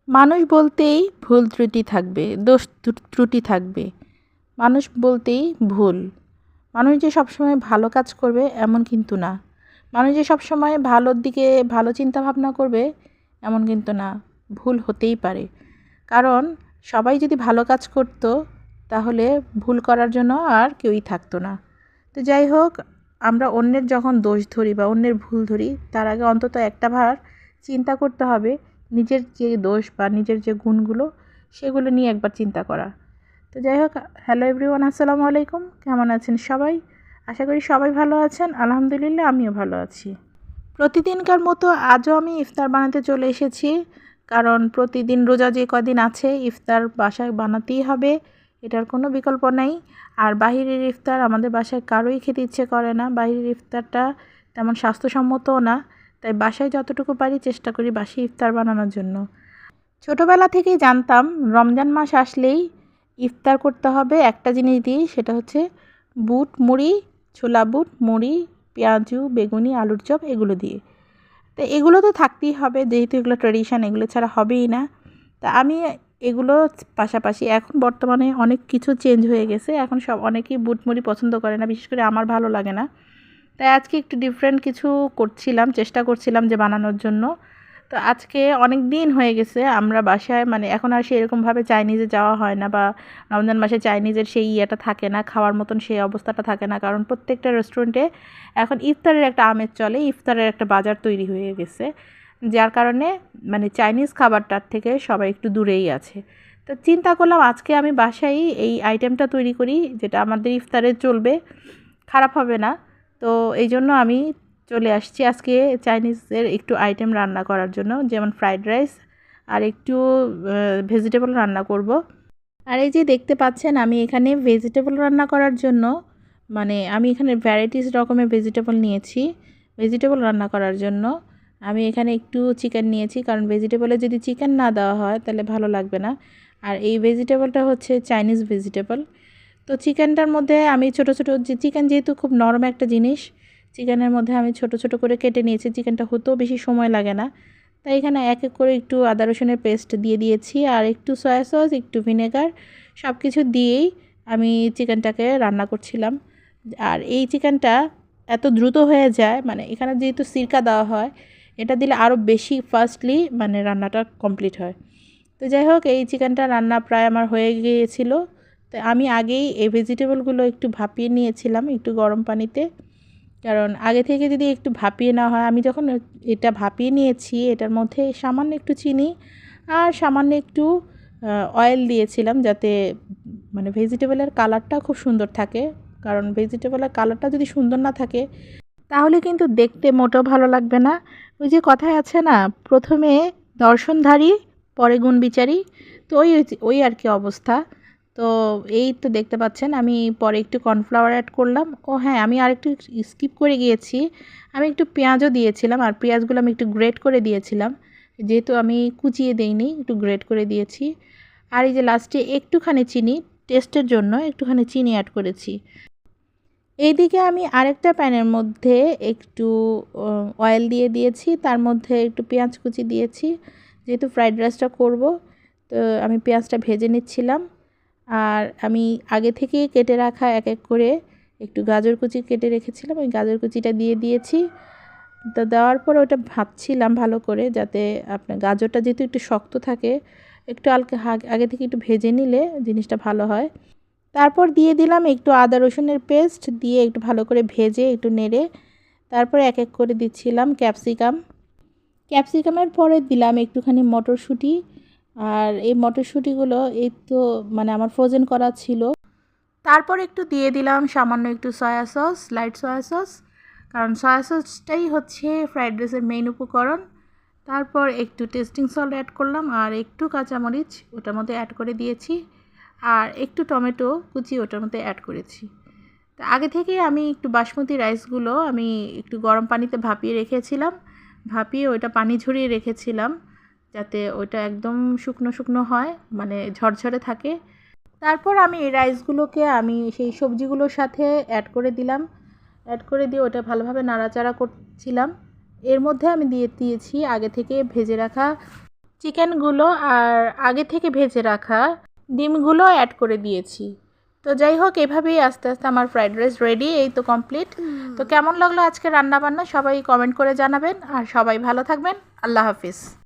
মানুষ বলতেই ভুল ত্রুটি থাকবে, দোষ ত্রুটি থাকবে। মানুষ বলতেই ভুল। মানুষ যে সবসময় ভালো কাজ করবে এমন কিন্তু না। মানুষ যে সবসময় ভালোর দিকে ভালো চিন্তা ভাবনা করবে এমন কিন্তু না। ভুল হতেই পারে। কারণ সবাই যদি ভালো কাজ করতো তাহলে ভুল করার জন্য আর কেউই থাকতো না। তো যাই হোক, আমরা অন্যের যখন দোষ ধরি বা অন্যের ভুল ধরি তার আগে অন্তত একটা বার চিন্তা করতে হবে নিজের যে দোষ বা নিজের যে গুণগুলো সেগুলো নিয়ে একবার চিন্তা করা। তো যাই হোক, হ্যালো এভরিওয়ান, আসসালামু আলাইকুম। কেমন আছেন সবাই? আশা করি সবাই ভালো আছেন। আলহামদুলিল্লাহ, আমিও ভালো আছি। প্রতিদিনকার মতো আজও আমি ইফতার বানাতে চলে এসেছি। কারণ প্রতিদিন রোজা যে কদিন আছে ইফতার বাসায় বানাতেই হবে, এটার কোনো বিকল্প নেই। আর বাহিরের ইফতার আমাদের বাসায় কারোই খেতে ইচ্ছে করে না। বাহিরের ইফতারটা তেমন স্বাস্থ্যসম্মতও না। তাই বাসায় যতটুকু পারি চেষ্টা করি বাসায় ইফতার বানানোর জন্য। ছোটোবেলা থেকেই জানতাম রমজান মাস আসলেই ইফতার করতে হবে একটা জিনিস দিয়ে, সেটা হচ্ছে বুট মুড়ি, ছোলা বুট মুড়ি, পেঁয়াজু বেগুনি আলুর চপ এগুলো দিয়ে। তো এগুলো তো থাকতেই হবে, যেহেতু এগুলো ট্র্যাডিশন, এগুলো ছাড়া হবেই না। তা আমি এগুলো পাশাপাশি এখন বর্তমানে অনেক কিছু চেঞ্জ হয়ে গেছে। এখন অনেকেই বুট মুড়ি পছন্দ করে না, বিশেষ করে আমার ভালো লাগে না। তাই আজকে একটু ডিফারেন্ট কিছু চেষ্টা করছিলাম যে বানানোর জন্য। তো আজকে অনেক দিন হয়ে গেছে আমরা বাসায়, মানে এখন আর সেরকমভাবে চাইনিজে যাওয়া হয় না, বা রমজান মাসে চাইনিজের সেই ইয়েটা থাকে না, খাওয়ার মতন সেই অবস্থাটা থাকে না। কারণ প্রত্যেকটা রেস্টুরেন্টে এখন ইফতারের একটা আমেজ চলে, ইফতারের একটা বাজার তৈরি হয়ে গেছে, যার কারণে মানে চাইনিজ খাবারটার থেকে সবাই একটু দূরেই আছে। তো চিন্তা করলাম আজকে আমি বাসায় এই আইটেমটা তৈরি করি, যেটা আমাদের ইফতারে চলবে, খারাপ হবে না। তো এই জন্য আমি চলে আসছি আজকে চাইনিজের একটু আইটেম রান্না করার জন্য, যেমন ফ্রাইড রাইস আর একটু ভেজিটেবল রান্না করব। আর এই যে দেখতে পাচ্ছেন আমি এখানে ভেজিটেবল রান্না করার জন্য, মানে আমি এখানে ভ্যারাইটিস রকমের ভেজিটেবল নিয়েছি। ভেজিটেবল রান্না করার জন্য আমি এখানে একটু চিকেন নিয়েছি, কারণ ভেজিটেবলে যদি চিকেন না দেওয়া হয় তাহলে ভালো লাগবে না। আর এই ভেজিটেবলটা হচ্ছে চাইনিজ ভেজিটেবল। তো চিকেনটার মধ্যে আমি ছোট ছোট, যে চিকেন যেহেতু খুব নরম একটা জিনিস, চিকেনের মধ্যে আমি ছোট ছোট করে কেটে নিয়েছি। চিকেনটা হতেও বেশি সময় লাগে না। তাই এখানে এক এক করে একটু আদা রসুনের পেস্ট দিয়ে দিয়েছি, আর একটু সয়া সস, একটু ভিনেগার, সব কিছু দিয়েই আমি চিকেনটাকে রান্না করছিলাম। আর এই চিকেনটা এত দ্রুত হয়ে যায়, মানে এখানে যেহেতু সিরকা দেওয়া হয়, এটা দিলে আরও বেশি ফাস্টলি মানে রান্নাটা কমপ্লিট হয়। তো যাই হোক, এই চিকেনটা রান্না প্রায় আমার হয়ে গিয়েছিল। তো আমি আগেই এই ভেজিটেবলগুলো একটু ভাপিয়ে নিয়েছিলাম একটু গরম পানিতে। কারণ আগে থেকে যদি একটু ভাপিয়ে নেওয়া হয়, আমি যখন এটা ভাপিয়ে নিয়েছি এটার মধ্যে সামান্য একটু চিনি আর সামান্য একটু অয়েল দিয়েছিলাম, যাতে মানে ভেজিটেবলের কালারটা খুব সুন্দর থাকে। কারণ ভেজিটেবলের কালারটা যদি সুন্দর না থাকে তাহলে কিন্তু দেখতে মোটেও ভালো লাগবে না। ওই যে কথায় আছে না, প্রথমে দর্শনধারী পরে গুণবিচারী, তো ওই আর কি অবস্থা। তো এই তো দেখতে পাচ্ছেন আমি পরে একটু কর্নফ্লাওয়ার অ্যাড করলাম। ও হ্যাঁ, আমি আরেকটু স্কিপ করে গিয়েছি, আমি একটু পেঁয়াজও দিয়েছিলাম, আর পেঁয়াজগুলো আমি একটু গ্রেট করে দিয়েছিলাম, যেহেতু আমি কুচিয়ে দেইনি, একটু গ্রেট করে দিয়েছি। আর এই যে লাস্টে একটুখানি চিনি, টেস্টের জন্য একটুখানি চিনি অ্যাড করেছি। এইদিকে আমি আরেকটা প্যানের মধ্যে একটু অয়েল দিয়ে দিয়েছি, তার মধ্যে একটু পেঁয়াজ কুচি দিয়েছি, যেহেতু ফ্রাইড রাইসটা করব। তো আমি পেঁয়াজটা ভেজে নিচ্ছিলাম। আর আমি আগে থেকেই কেটে রাখা এক এক করে একটু গাজর কুচি কেটে রেখেছিলাম, ওই গাজর কুচিটা দিয়ে দিয়েছি। তো দেওয়ার পর ওটা ভাজছিলাম ভালো করে, যাতে আপনার গাজরটা যেহেতু একটু শক্ত থাকে, একটু আগে থেকে একটু ভেজে নিলে জিনিসটা ভালো হয়। তারপর দিয়ে দিলাম একটু আদা রসুনের পেস্ট, দিয়ে একটু ভালো করে ভেজে একটু নেড়ে তারপরে এক এক করে দিচ্ছিলাম ক্যাপসিকামের পরে দিলাম একটুখানি মটরশুঁটি। আর এই মটরশুঁটিগুলো এই তো মানে আমার ফ্রোজেন করা ছিল। তারপর একটু দিয়ে দিলাম সামান্য একটু soya sauce, light soya sauce, কারণ সয়া সসটাই হচ্ছে ফ্রাইড রাইসের মেইন উপকরণ। তারপর একটু টেস্টিং সল্ট অ্যাড করলাম, আর একটু কাঁচামরিচ ওটার মধ্যে অ্যাড করে দিয়েছি, আর একটু টমেটো কুচি ওটার মধ্যে অ্যাড করেছি। তো আগে থেকেই আমি একটু বাসমতি রাইসগুলো আমি একটু গরম পানিতে ভাপিয়ে রেখেছিলাম, ভাপিয়ে ওইটা পানি ঝরিয়ে রেখেছিলাম, যাতে ওইটা একদম শুকনো শুকনো হয়, মানে ঝরঝরে থাকে। তারপর আমি এই রাইসগুলোকে আমি সেই সবজিগুলোর সাথে অ্যাড করে দিলাম, অ্যাড করে দিয়ে ওটা ভালোভাবে নাড়াচাড়া করছিলাম। এর মধ্যে আমি দিয়েছি আগে থেকে ভেজে রাখা চিকেনগুলো আর আগে থেকে ভেজে রাখা ডিমগুলো অ্যাড করে দিয়েছি। তো যাই হোক, এভাবেই আস্তে আস্তে আমার ফ্রাইড রাইস রেডি, এই তো কমপ্লিট। তো কেমন লাগলো আজকে রান্নাবান্না সবাই কমেন্ট করে জানাবেন, আর সবাই ভালো থাকবেন। আল্লাহ হাফিজ।